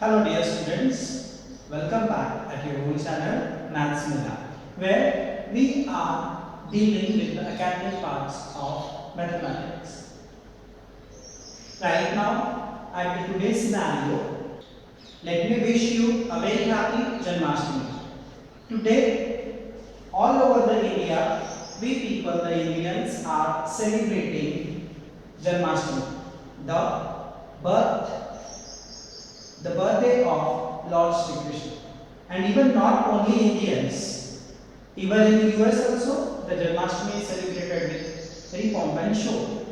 Hello dear students, welcome back at your own channel Maths Mila, where we are dealing with the academic parts of mathematics. Right now, at today's scenario, let me wish you a very happy Janmashtami. Today, all over the India, we people, the Indians, are celebrating Janmashtami, the birth the birthday of Lord Sri Krishna. And even not only Indians, even in the US also, the Janmashtami is celebrated with very pomp and show.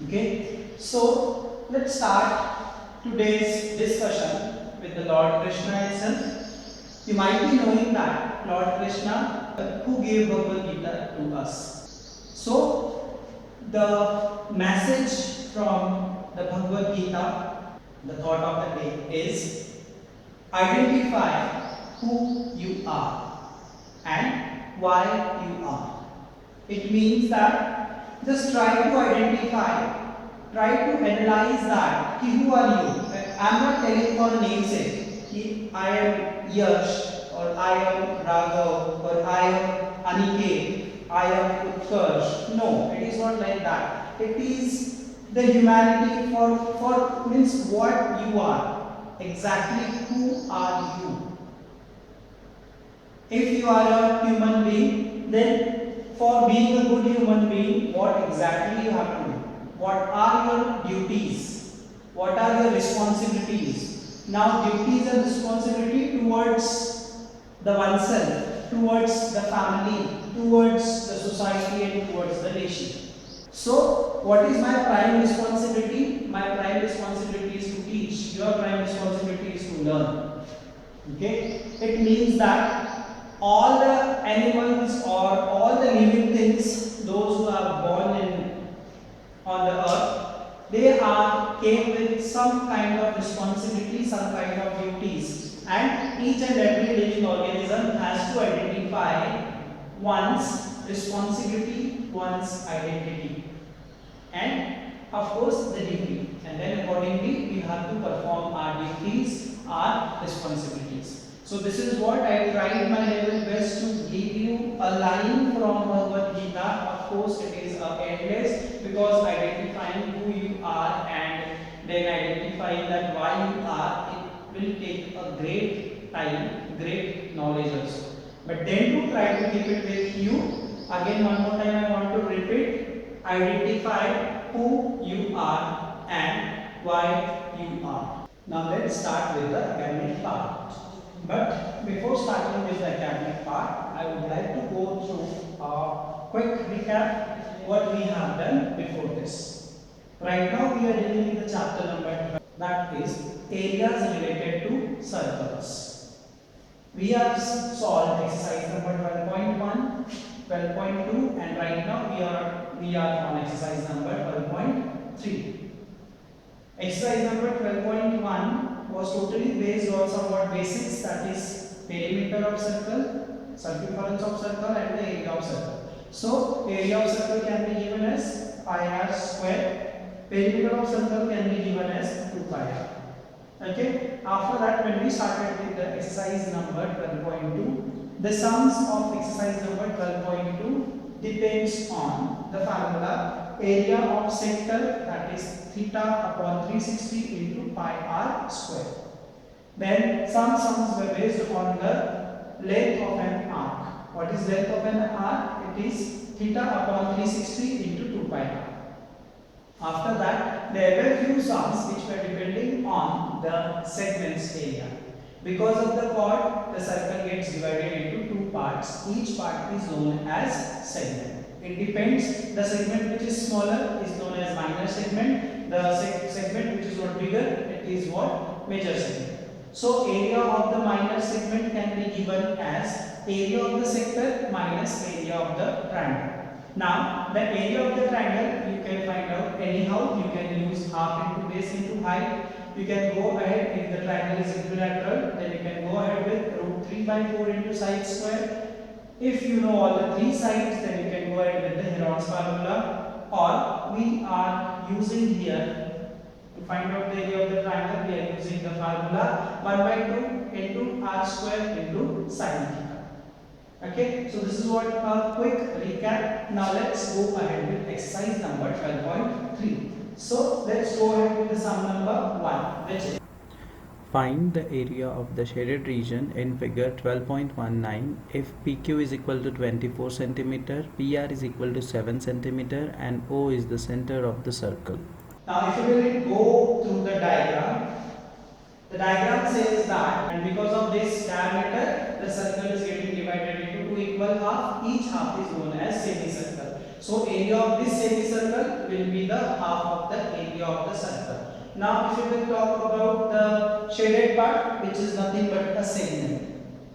Okay, so let's start today's discussion with the Lord Krishna itself. You might be knowing that Lord Krishna, who gave Bhagavad Gita to us. So, the message from the Bhagavad Gita, the thought of the day is identify who you are and why you are. It means that just try to identify, try to analyze that. Who are you? I am not telling for a namesake. I am Yash, or I am Raghav, or I am Aniket, I am Utkarsh. No, it is not like that. It is the humanity for means what you are, exactly who are you. If you are a human being, then for being a good human being, what exactly you have to do? What are your duties? What are your responsibilities? Now duties and responsibility towards the oneself, towards the family, towards the society and towards the nation. So, what is my prime responsibility? My prime responsibility is to teach. Your prime responsibility is to learn. Okay? It means that all the animals or all the living things, those who are born on the earth, they came with some kind of responsibility, some kind of duties, and each and every living organism has to identify one's responsibility, one's identity, and of course the duty, and then accordingly we have to perform our duties, our responsibilities. So this is what I tried my level best to give you a line from Bhagavad Gita. Of course it is endless, because identifying who you are and then identifying that why you are, it will take a great time, great knowledge also. But then to try to keep it with you, again one more time I want to repeat, identify who you are and why you are. Now let's start with the academic part. But before starting with the academic part, I would like to go through a quick recap what we have done before this. Right now we are dealing with the chapter number 12, that is areas related to circles. We have solved exercise number 12.1, 12.2, and right now we are on exercise number 12.3. Exercise number 12.1 was totally based on somewhat basics, that is perimeter of circle, circumference of circle, and the area of circle. So area of circle can be given as pi r square, perimeter of circle can be given as 2 pi r. Okay, after that when we started with the exercise number 12.2, the sums of exercise number 12.2 depends on the formula area of sector, that is theta upon 360 into pi r square. Then some sums were based on the length of an arc. What is length of an arc? It is theta upon 360 into 2 pi r. After that, there were few sums which were depending on the segments area. Because of the chord, the circle gets divided into two parts. Each part is known as segment. It depends. The segment which is smaller is known as minor segment. The segment which is not bigger, it is what? Major segment. So area of the minor segment can be given as area of the sector minus area of the triangle. Now, the area of the triangle you can find out anyhow. You can use half into base into height. You can go ahead, if the triangle is equilateral, then you can go ahead with root 3 by 4 into side square. If you know all the three sides, then you can go ahead with the Heron's formula, or we are using here to To find out the area of the triangle, we are using the formula 1 by 2 into r square into sin theta. Okay, so this is what a quick recap. Now let's go ahead with exercise number 12.3. So let's go ahead with the sum number 1, which is find the area of the shaded region in figure 12.19 if PQ is equal to 24 cm, PR is equal to 7 cm and O is the center of the circle. now if you will go through the diagram says that, and because of this diameter, the circle is getting divided into two equal half. Each half is known as semicircle. So area of this semicircle will be the half of the area of the circle. Now if you will talk about the shaded part, which is nothing but a segment.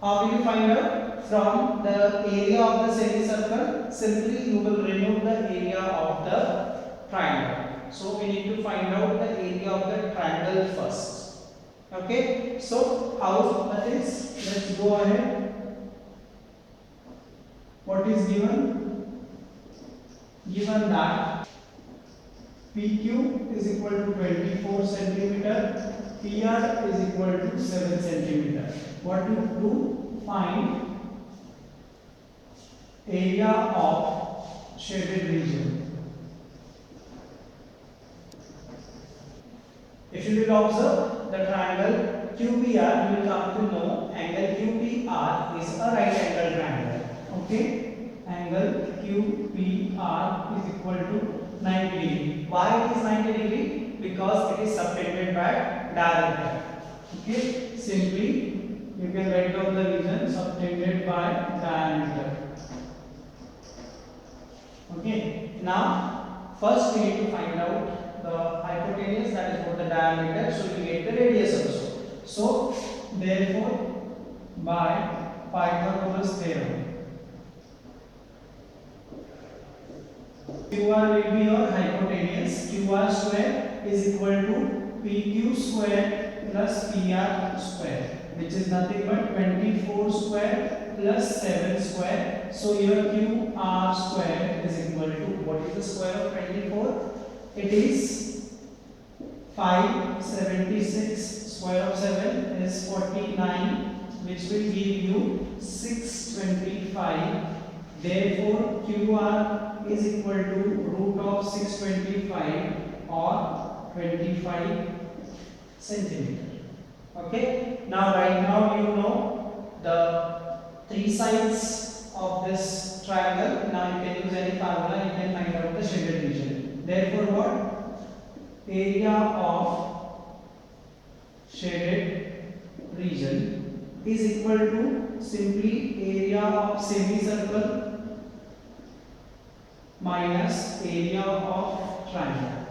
How will you find out? From the area of the semicircle, simply you will remove the area of the triangle. So we need to find out the area of the triangle first. Okay, so how that is? Let's go ahead. What is given? Given that PQ is equal to 24 centimeter, PR is equal to 7 centimeter. What to do? Find area of shaded region. If you will observe the triangle QPR, you will come to know angle QPR is a right angle triangle. Okay, angle QPR is equal to 90 degree. Why it is 90 degree? Because it is subtended by diameter. Okay, simply you can write down the reason subtended by diameter. Okay, now first we need to find out the hypotenuse, that is what the diameter, so you get the radius also. So therefore by Pythagoras theorem, QR will be your hypotenuse. QR square is equal to PQ square plus PR square, which is nothing but 24 square plus 7 square. So your QR square is equal to, what is the square of 24? It is 576. Square of 7 is 49, which will give you 625. Therefore QR is equal to root of 625 or 25 centimeter. Okay, now right now you know the three sides of this triangle. Now you can use any formula, you can find out the shaded region. Therefore what? Area of shaded region is equal to simply area of semicircle minus area of triangle.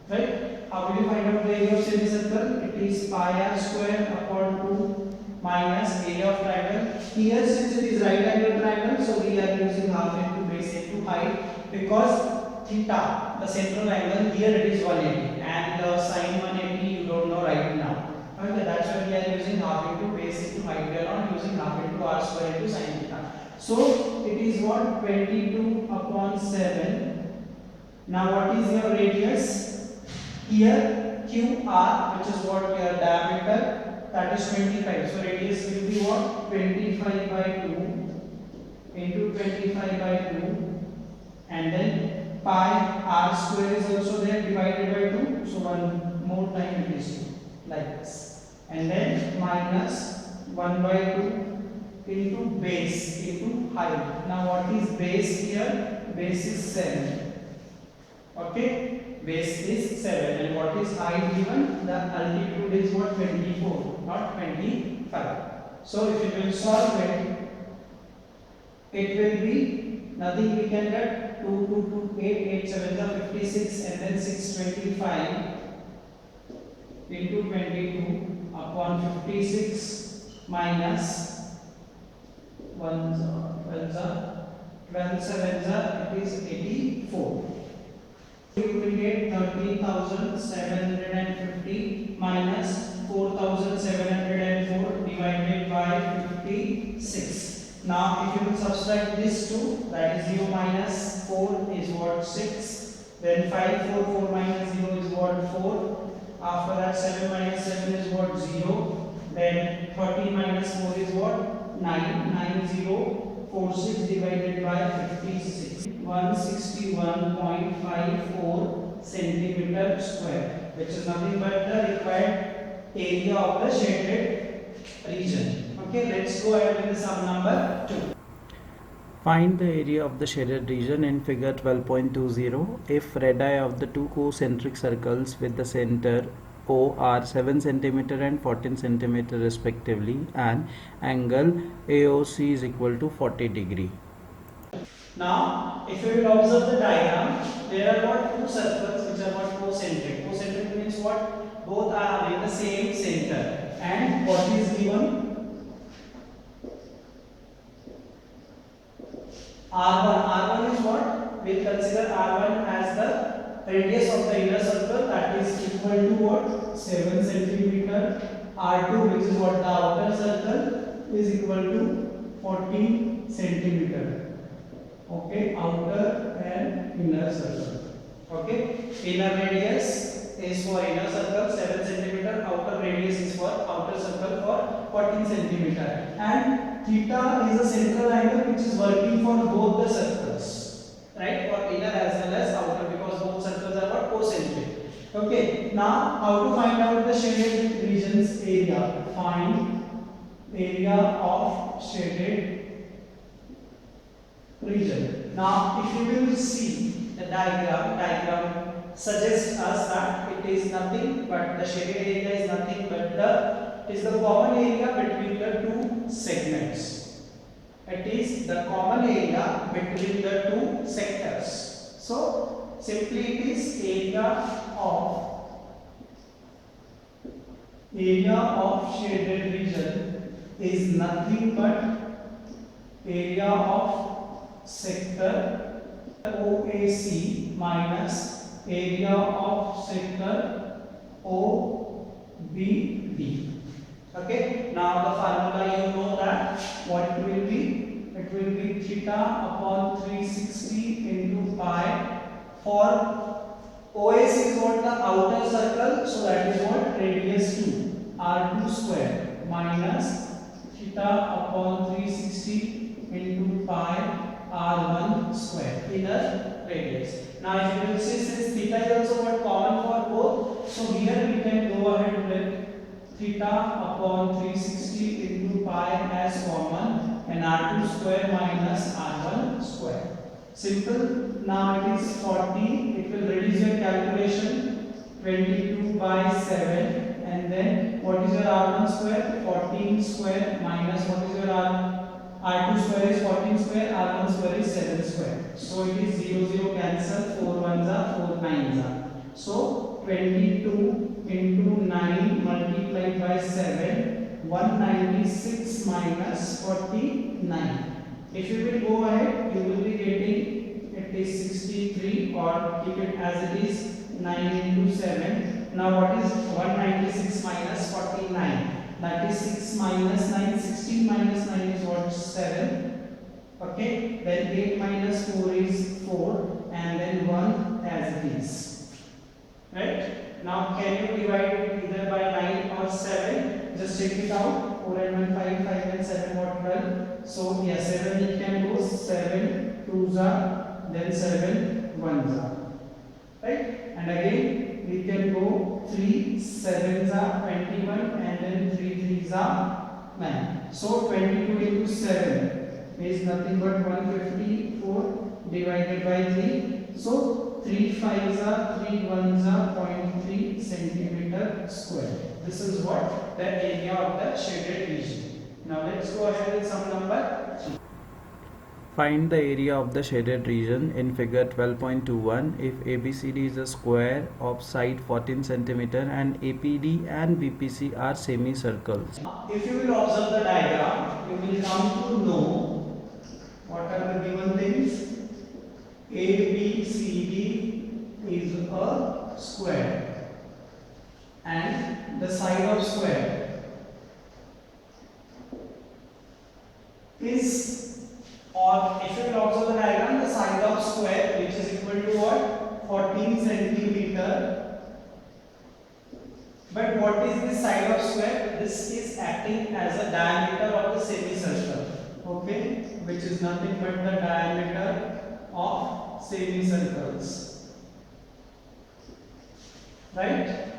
Right? How will you find out the area of semicircle? It is pi r square upon 2 minus area of triangle. Here since it is right angle triangle, so we are using half into base into height, because theta, the central angle, here it is 180 and sine 180 you don't know right now. Okay, that's why we are using half into base into height. We are not using half into r square into sine theta. So it is what? 22 upon 7. Now what is your radius? Here QR, which is what your diameter, that is 25. So radius will be what? 25 by 2 into 25 by 2, and then pi r square is also there divided by 2. So one more time it is 2, like this, and then minus 1 by 2 into base into height. Now what is base here? Base is 7. Okay, base is 7, and what is height given? The altitude is what? 24, not 25. So if you will solve it, it will be nothing we can get 2 2 2 8 8 7 are 56, and then 625 into 22 upon 56 minus 1 12 7 it is 84. You will get 13,750 minus 4,704 divided by 56. Now if you will subtract this 2, that is 0 minus 4 is what? 6. Then 5 4 4 minus 0 is what? 4. After that 7 minus 7 is what? 0. Then 13 minus 4 is what? 9. 9046 divided by 56. 161.54 centimeter square, which is nothing but the required area of the shaded region. Okay, let's go ahead with the sum number 2. Find the area of the shaded region in figure 12.20 if radii of the two concentric circles with the center O are 7 cm and 14 cm respectively, and angle AOC is equal to 40 degree. Now, if you will observe the diagram, there are what? Two circles which are what? Concentric. Concentric means what? Both are having the same center. And what is given? R1. R1 is what? We will consider R1 as the radius of the inner circle, that is equal to what? 7 centimeter. R2, which is what? The outer circle, is equal to 14 centimeter. Okay, outer and inner circle. Okay, inner radius is for inner circle 7 centimeter, outer radius is for outer circle for 14 centimeter, and theta is a central angle which is working for both the circles, right? For inner as well as outer, because both circles are what? Concentric. Okay, now how to find out the shaded regions area? Find area of shaded region. Now, if you will see the diagram suggests us that it is nothing but the shaded area is nothing but it is the common area between the two segments. It is the common area between the two sectors. So, simply it is area of shaded region is nothing but area of sector OAC minus area of sector OBD. Okay, now the formula you know that what it will be? It will be theta upon 360 into pi. For OAC is what? The outer circle, so that is what? Radius 2 R2 square minus theta upon 360 into pi R1 square, inner radius. Now if you will see, since theta is also what? Common for both, so here we can go ahead with theta upon 360 into pi as common and R2 square minus R1 square. Simple. Now it is 40, it will reduce your calculation 22 by 7, and then what is your R1 square? 14 square minus what is your R2 square is 14 square, R1 square is 7 square. So it is 0 0 cancel, 4 1s are 4 9s are. So 22 into 9 multiplied by 7, 196 minus 49. If you will go ahead, you will be getting it is 63, or keep it as it is 9 into 7. Now what is 196 minus 49? That is 6 minus 9, 16 minus 9 is what? 7. Okay, then 8 minus 4 is 4, and then 1 as it is. Right? Now can you divide it either by 9 or 7? Just check it out. 4 and 1 5, 5 and 7 what? 12. So yeah, 7 it can go, 7 2s are, then 7 1s are. Right? And again we can go 3 7s are 21, and then 3 3s are 9. So 22 into 7 is nothing but 154 divided by 3. So 3 5s are 3 1s are 0.3 centimeter square. This is what? The area of the shaded region. Now let's go ahead with sum number 3. Find the area of the shaded region in figure 12.21 if ABCD is a square of side 14 cm and APD and BPC are semicircles. If you will observe the diagram, you will come to know what are the given things. ABCD is a square, and the side of square is, or if you will observe the diagram, the side of square which is equal to what? 14 centimeter But what is this side of square? This is acting as a diameter of the semicircle. Okay, which is nothing but the diameter of semicircles. Right?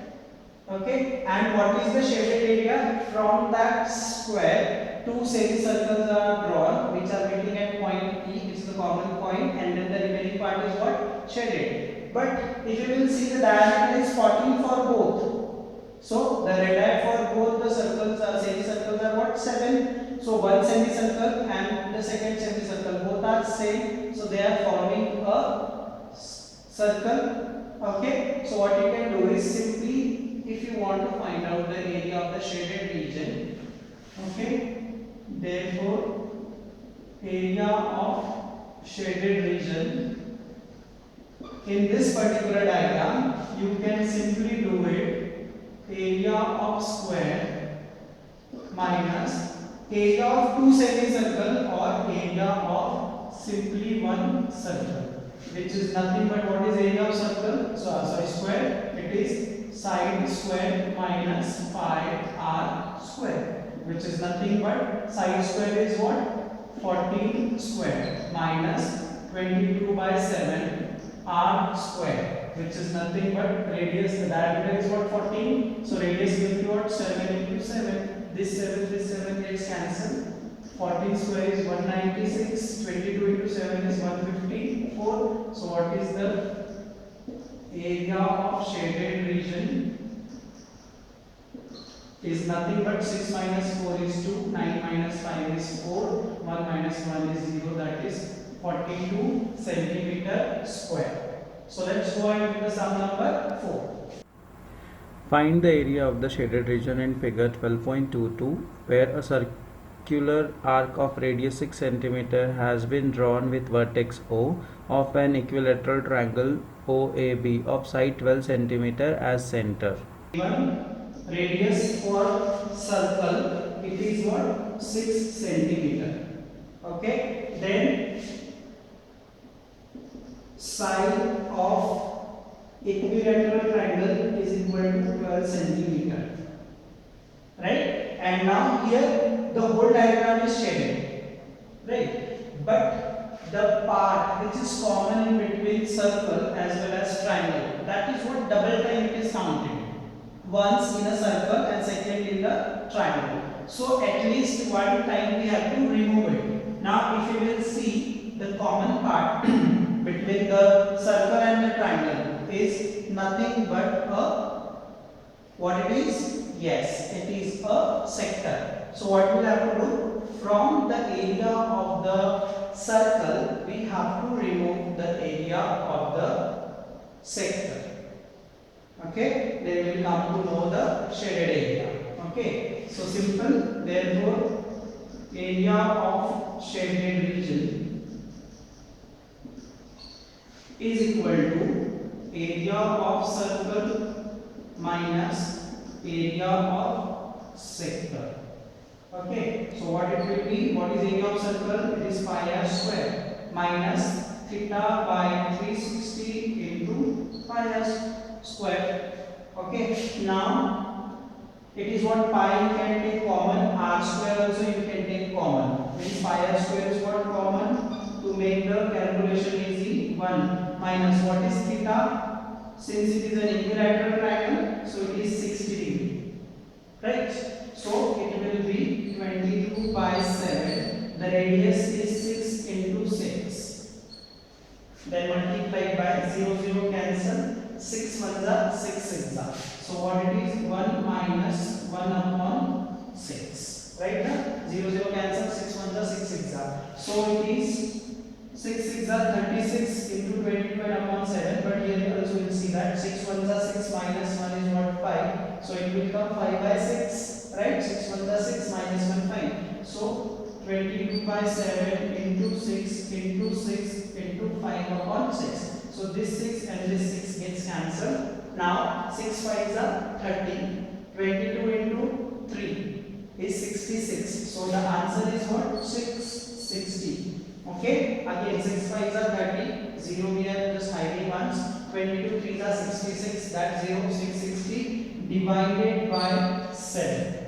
Okay, and what is the shaded area? From that square, two semicircles are drawn which are meeting at point P, which is the common point, and then the remaining part is what? Shaded. But if you will see, the diameter is 14 for both. So the radii for both the circles are semicircles are what? 7. So one semicircle and the second semicircle both are same. So they are forming a circle. Okay. So what you can do is simply, if you want to find out the area of the shaded region, okay, therefore area of shaded region in this particular diagram, you can simply do it area of square minus area of two semicircle or area of simply one circle, which is nothing but what is area of circle? So sorry, square. It is side square minus 5r square, which is nothing but side square is what? 14 square minus 22 by 7 r square, which is nothing but radius. The diameter is what? 14. So radius will be what? 7 into 7. This 7 gets cancelled. 14 square is 196. 22 into 7 is 154. So what is the area of shaded region? Is nothing but 6 minus 4 is 2. 9 minus 5 is 4. 1 minus 1 is 0. That is 42 centimeter square. So let's go ahead with the sum number 4. Find the area of the shaded region in figure 12.22, where a circular arc of radius 6 cm has been drawn with vertex O of an equilateral triangle OAB of side 12 cm as center. Given radius for circle, it is what? 6 centimeter. Okay, then side of equilateral triangle is equal to 12 centimeter, right? And now here the whole diagram is shaded, right? But the part which is common in between circle as well as triangle, that is what double time it is counted. Once in a circle and second in the triangle. So at least one time we have to remove it. Now if you will see, the common part between the circle and the triangle is nothing but a, what it is? Yes, it is a sector. So what we have to do? From the area of the circle, we have to remove the area of the sector. Okay, then we will come to know the shaded area. Okay, so simple. Therefore, area of shaded region is equal to area of circle minus area of sector. Okay, so what it will be? What is area of circle? It is pi r square minus theta by 360 into pi r square. Okay, now it is what pi you can take common, r square also you can take common. Means pi r square is what common. To make the calculation easy, 1 minus what is theta? Since it is an equilateral triangle, so it is 60 degree, right? So it will be 22 by 7. The radius is 6 into 6. Then multiplied by 0 0 cancel. 6 ones are 6 6 are. So what it is? 1 minus 1 upon 6. Right now? 0 0 cancel. 6 ones are 6 6 are. So it is 6 6 are 36 into 22 upon 7. But here also you will see that 6 ones are 6 minus 1 is what? 5. So it will come 5 by 6. Right? 6 ones are 6 minus 1 5. So 22 by 7 into 6 into 6 into 5 upon 6. So this 6 and this 6 gets cancelled. Now 6 5s are 30. 22 into 3 is 66. So the answer is what? 660. Okay. Again 6 5s are 30. 0 we are just hiding ones. 22 3s are 66. That 0 660. divided by 7.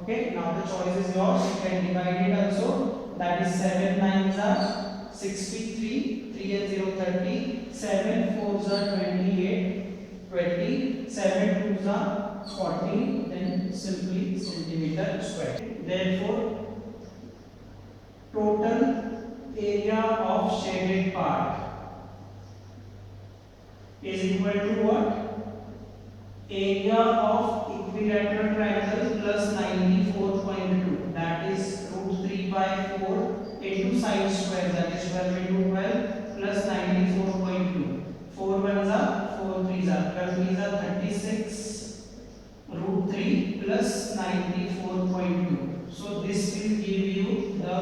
Okay, now the choice is yours. You can divide it also. That is 7 nines are 63, 3 and 0 30, 7 fours are 28, 20, 7 twos are 40, then simply centimeter square. Therefore, total area of shaded part is equal to what? Area of equilateral triangle plus 94.2, that is root 3 by 4 into sine square, that is 12 into 12 plus 94.2. 4 ones are 4 threes are 12 threes are 36 root 3 plus 94.2. So this will give you the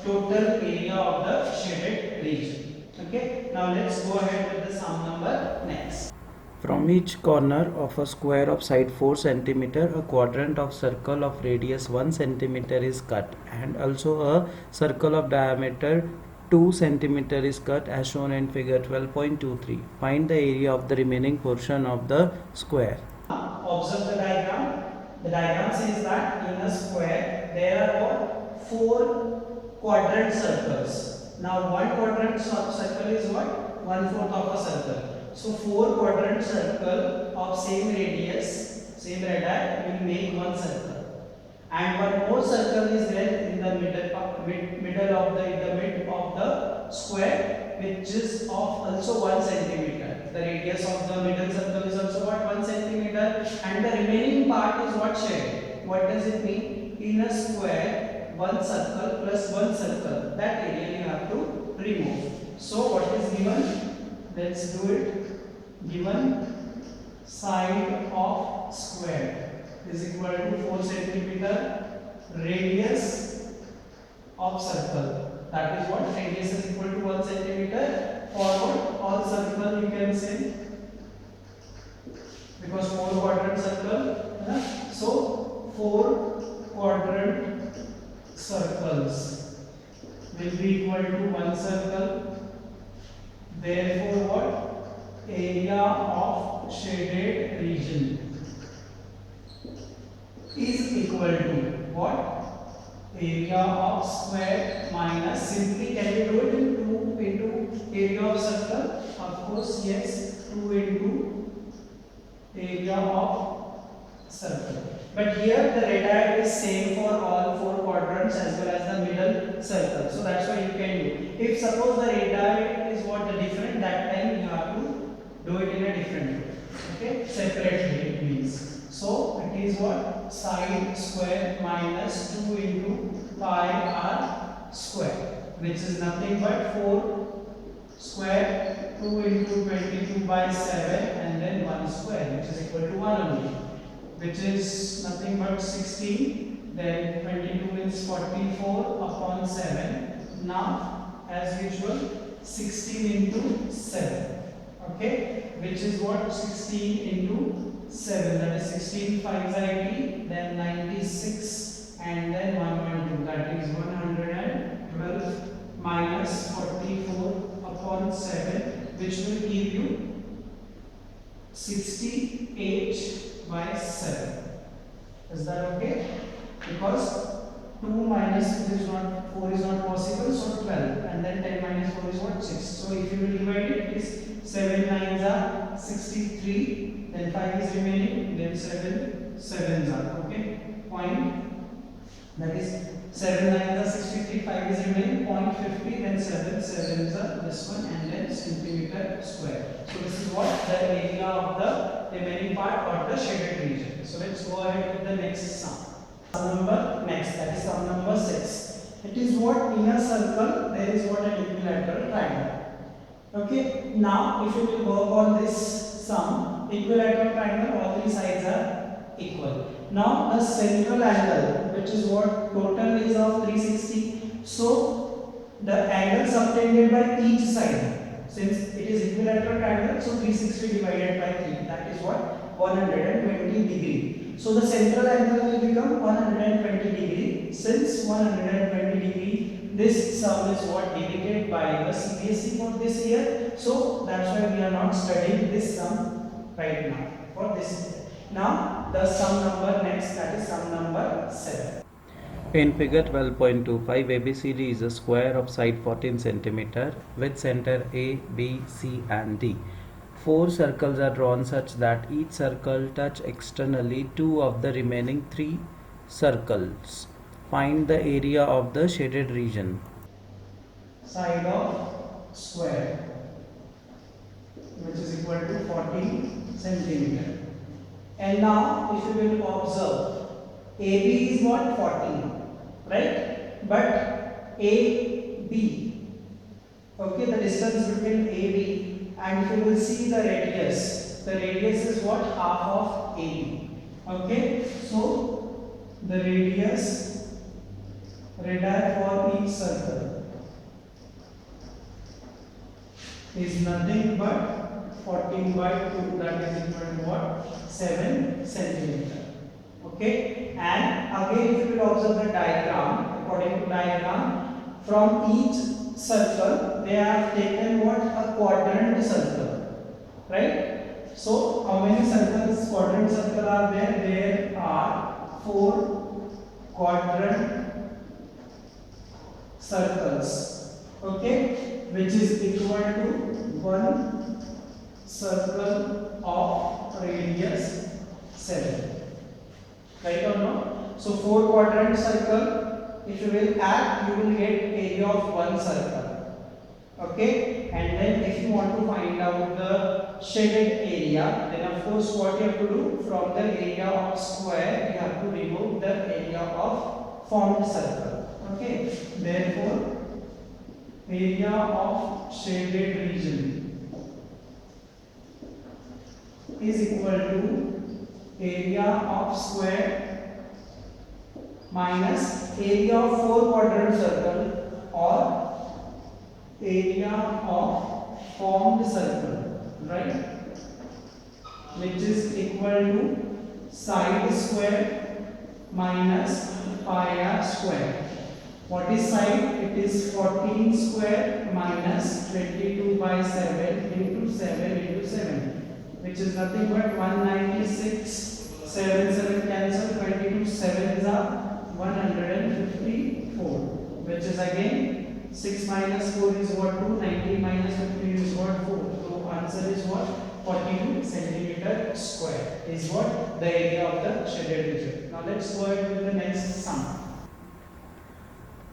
total area of the shaded region. Okay, now let's go ahead with the sum number next. From each corner of a square of side 4 cm, a quadrant of circle of radius 1 cm is cut, and also a circle of diameter 2 cm is cut as shown in figure 12.23. Find the area of the remaining portion of the square. Observe the diagram. The diagram says that in a square there are 4 quadrant circles. Now one quadrant circle is what? 1/4 of a circle. So 4 quadrant circle of same radius, same radii will make one circle, and one more circle is there in the middle of the mid of the square, which is of also 1 centimeter. The radius of the middle circle is also what? 1 centimeter, and the remaining part is what shaded. What does it mean? In a square, one circle plus one circle, that area you have to remove. So what is given? Let's do it. Given side of square is equal to 4 centimeter, radius of circle, that is what? Radius is equal to 1 centimeter. Forward all circle you can say, because 4 quadrant circle, so 4 quadrant circles will be equal to 1 circle. Therefore what? Area of shaded region is equal to what? Area of square minus, simply can we do it in 2 into area of circle? Of course yes, 2 into area of circle. But here the radii is same for all 4 quadrants as well as the middle circle. So that's why you can do. If suppose the radii is what the different, that time you have to do it in a different way. Okay, separately it means. So it is what? Side square minus 2 into pi r square, which is nothing but 4 square 2 into 22 by 7 and then 1 square, which is equal to 1 only, which is nothing but 16. Then 22 is 44 upon 7. Now as usual 16 into 7. Okay, which is what? 16 into 7, that is 16 5s 80, then 96 and then 112, that is 112 minus 44 upon 7, which will give you 68 by 7. Is that okay? Because 2 minus 4 is not possible, so 12, and then 10 minus 4 is what? 6. So if you will divide it, it is 7 nines are 63, then 5 is remaining, then 7 sevens are, okay, point, that is 7 nines are 63, 5 is remaining, 0.50, then 7 sevens are this one, and then centimeter square. So this is what the area of the remaining part or the shaded region. So let's go ahead with the next sum. Sum number next, that is sum number 6. It is what? In a circle there is what? An equilateral triangle. Okay, now if you will work on this sum, equilateral triangle, all 3 sides are equal. Now the central angle, which is what? Total is of 360. So the angle subtended by each side, since it is equilateral triangle, so 360 divided by 3, that is what? 120 degree. So the central angle will become 120 degree. Since 120 degree, this sum is what? Debated by the CBSE for this year. So that's why we are not studying this sum right now for this year. Now the sum number next, that is sum number 7. In figure 12.25, ABCD is a square of side 14 cm with center A, B, C and D. 4 circles are drawn such that each circle touch externally 2 of the remaining 3 circles. Find the area of the shaded region. Side of square, which is equal to 14 centimeter. And now if you will observe, AB is what? 14, right? But AB, okay, the distance between AB, and if you will see the radius is what? Half of AB. Okay, so the radius for each circle is nothing but 14 by 2, that is equal to what? 7 centimeter. Okay, and again if you will observe the diagram, according to diagram, from each circle they have taken what? A quadrant circle, right? So how many circles, quadrant circle are there? There are 4 quadrant circles, okay, which is equal to 1 circle of radius 7. Right or no? So 4 quadrant circle, if you will add, you will get area of 1 circle. Okay, and then if you want to find out the shaded area, then of course what you have to do, from the area of square you have to remove the area of formed circle. Okay, therefore area of shaded region is equal to area of square minus area of 4 quadrant circle or area of formed circle, right, which is equal to side square minus pi r square. What is side? It is 14 square minus 22 by 7 into 7 into 7, which is nothing but 196. 7 cancel, 22 7 are 154, which is again 6 minus 4 is what? 2. 19 minus 15 is what? 4. So answer is what? 42 centimeter square is what? The area of the shaded region. Now let's go ahead with the next sum.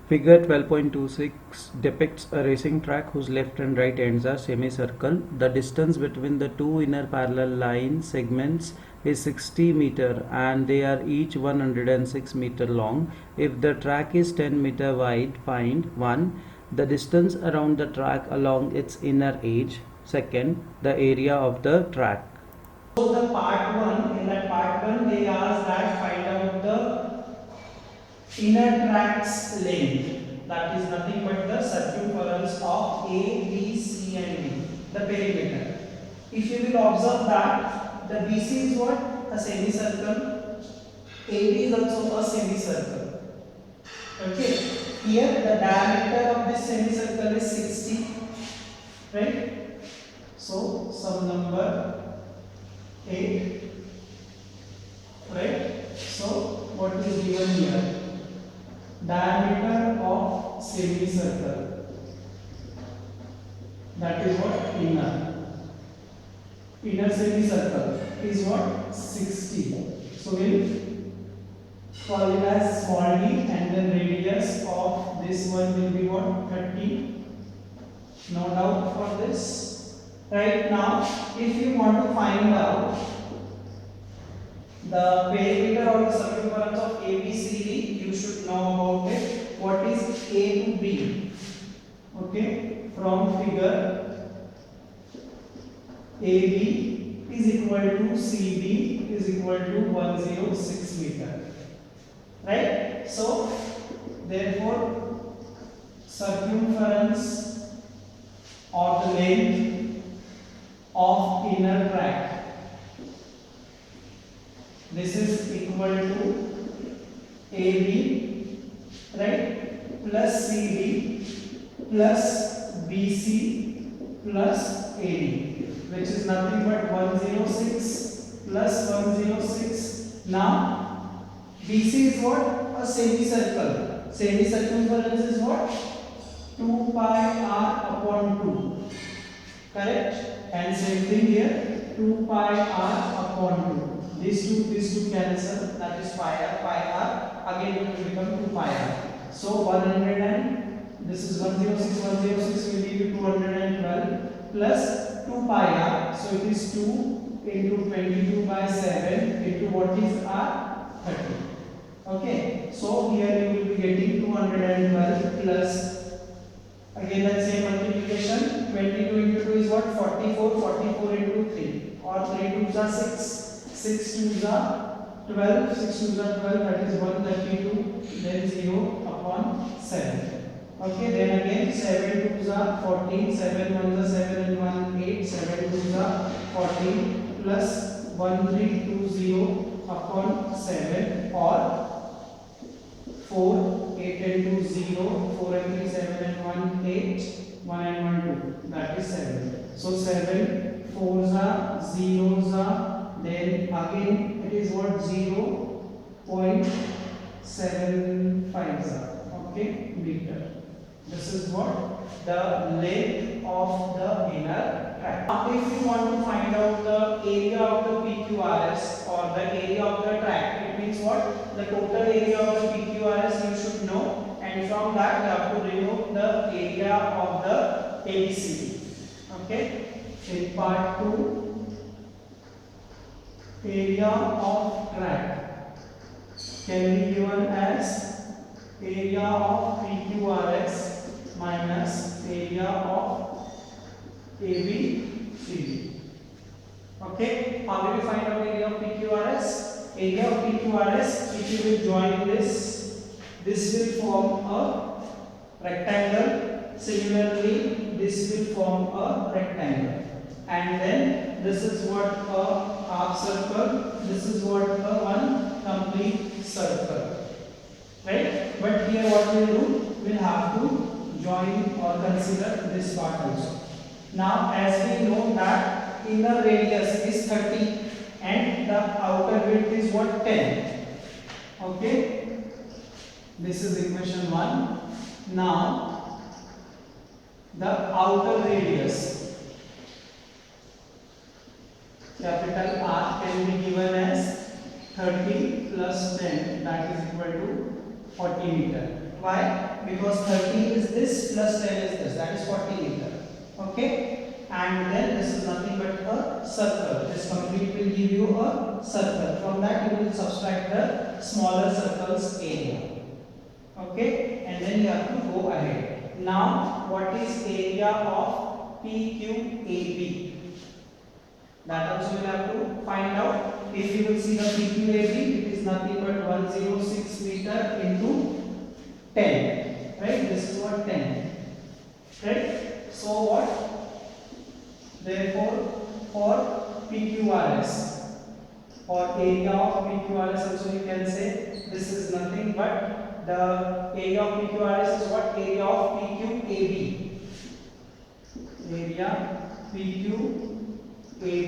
Figure 12.26 depicts a racing track whose left and right ends are semicircle. The distance between the two inner parallel line segments is 60 meter and they are each 106 meter long. If the track is 10 meter wide, find 1. The distance around the track along its inner edge. 2. The area of the track. So the part 1, in that part 1 they asked that find out the inner track's length, that is nothing but the circumference of A, B, C and D, the perimeter. If you will observe that the BC is what? A semicircle. AB is also a semicircle. Okay, here the diameter of this semicircle is 60, right? So sum number 8, right? So what is given here? Diameter of semicircle, that is what? Inner semicircle is what? 60. So we'll call it as small d, and then radius of this one will be what? 30. No doubt for this. Right now, if you want to find out the perimeter or the circumference of ABCD, you should know about it. What is A to B? Okay, from figure AB is equal to CB is equal to 106 meter. Right? So, therefore, circumference or the length of inner track, this is equal to AB, right, plus CD plus BC plus AD, which is nothing but 106 plus 106 Now BC is what? A semicircle. Semicircumference is what? 2 pi r upon 2. Correct? And same thing here, 2 pi r upon 2. These two cancel, that is pi r. Again it will become 2 pi r. So 100 and this is 106 will give you 212 plus 2 pi r. So it is 2 into 22 by 7 into what is r? 30. Okay. So here you will be getting 212 plus again that same multiplication. 22 into 2 is what? 44. 44 into 3 or 3 2s are 6. 6 2s are 12. 6 2s are 12, that is 132. Then 0 upon 7. Okay, then again 7 2s are 14. 7 1s are 7 and 1 8. 7 2s are 14 plus 1320 upon 7 or 4 8 and 2 0. 4 and 3 7 and 1 8. 1 and 1 2, that is 7. So 7 4s are, zeros are, then again it is what? 0.75 are, okay, meter. This is what? The length of the inner tract. Now if you want to find out the area of the PQRS or the area of the tract, it means what? The total area of the PQRS you should know, and from that you have to remove the area of the ABCD. Okay, in part 2, area of tract can be given as area of PQRS minus area of ABCD. Okay, how do we find out area of PQRS? Area of PQRS, if you will join this will form a rectangle. Similarly, this will form a rectangle. And then this is what? A half circle. This is what? A one complete circle. Right? But here what we will do? We will have to join or consider this part also. Now as we know that inner radius is 30 and the outer width is what? 10. Okay? This is equation 1. Now the outer radius capital R can be given as 30 plus 10, that is equal to 40 meter. Why? Because 30 is this plus 10 is this, that is 40 meter. Okay, and then this is nothing but a circle. This complete will give you a circle. From that you will subtract the smaller circle's area. Okay, and then you have to go ahead. Now what is area of PQAB? That also you will have to find out. If you will see the PQAB, it is nothing but 106 meter into 10. Right? This is what? 10. Right? So what? Therefore, for PQRS or area of PQRS also you can say this is nothing but the area of PQRS is what? Area of PQAB. Area PQAB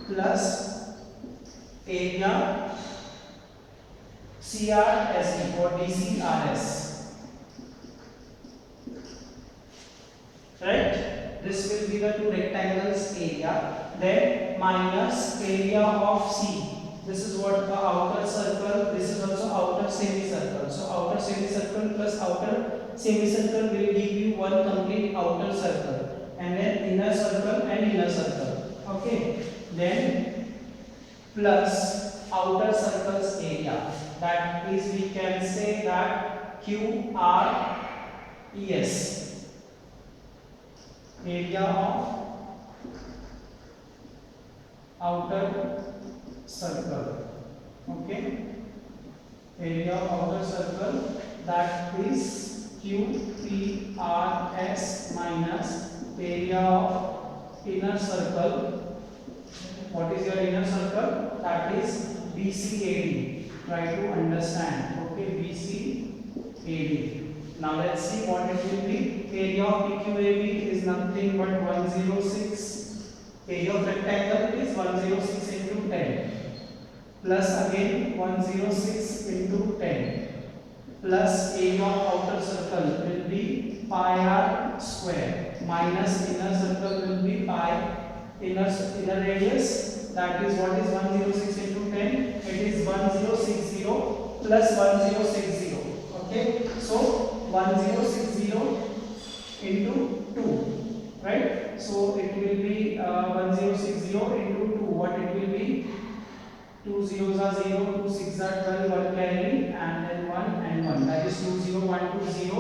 plus area CRSD or DCRS. Right? This will be the two rectangles area. Then minus area of C. This is what? The outer circle. This is also outer semicircle. So outer semicircle plus outer semicircle will give you one complete outer circle. And then inner circle and inner circle. Okay. Then plus outer circle's area. That is, we can say that QRES. Area of outer circle. Okay. Area of outer circle, that is QPRS minus area of inner circle. What is your inner circle? That is BCAD. Try to understand. Okay, BCAD. Now let's see what it will be. Area of PQAB is nothing but 106. Area of rectangle is 106 into 10 plus again 106 into 10 plus area of outer circle will be pi r square minus inner circle will be pi inner radius, that is what is 106 into 10, it is 1060 plus 1060. Okay, so 1060 into 2, right? So it will be 1060 into 2, what it will be, 2 zeros are 0, 2 6 are 12, 1 carry and then 1 and 1, that is 20120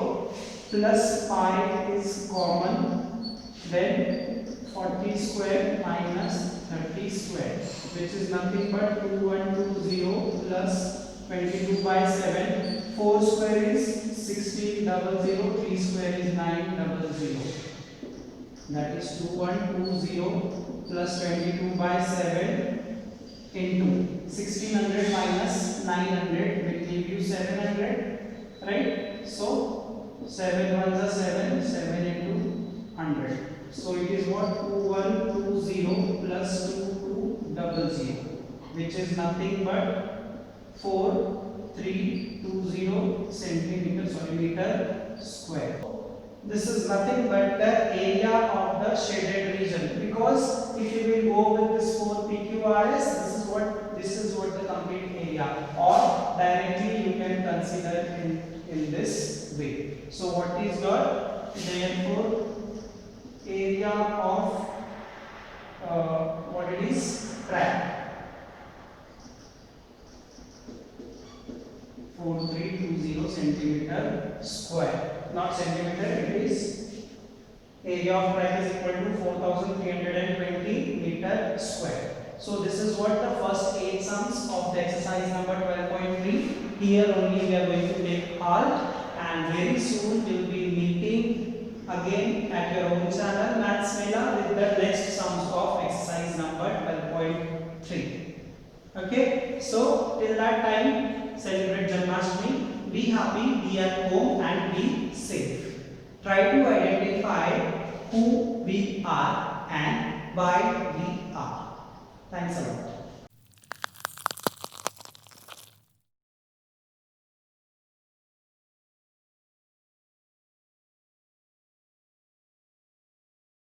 plus pi is common, then 40 square minus 30 square, which is nothing but 2120 plus 22 by 7, 4 square is 1600, 3 square is 900, that is 2120 plus 22 by 7 into 1600 minus 900 will give you 700, right? So 7 ones are 7, 7 into 100. So it is what, 2120 plus 2200, which is nothing but 4320 meter square. This is nothing but the area of the shaded region, because if you will go with this 4 PQRS, this is what the complete area, or directly you can consider in this way. So what is your, therefore, area of what it is, track, 4320 centimeter square, not centimeter, it is area of track is equal to 4320 meter square. So this is what the first 8 sums of the exercise number 12.3. Here only we are going to take halt, and very soon we will be meeting again at your own channel Maths Mela with the next sums of exercise number 12.3. Okay, so till that time, celebrate Janmashtami, be happy, be at home and be safe. Try to identify who we are and why we are. Thanks a lot.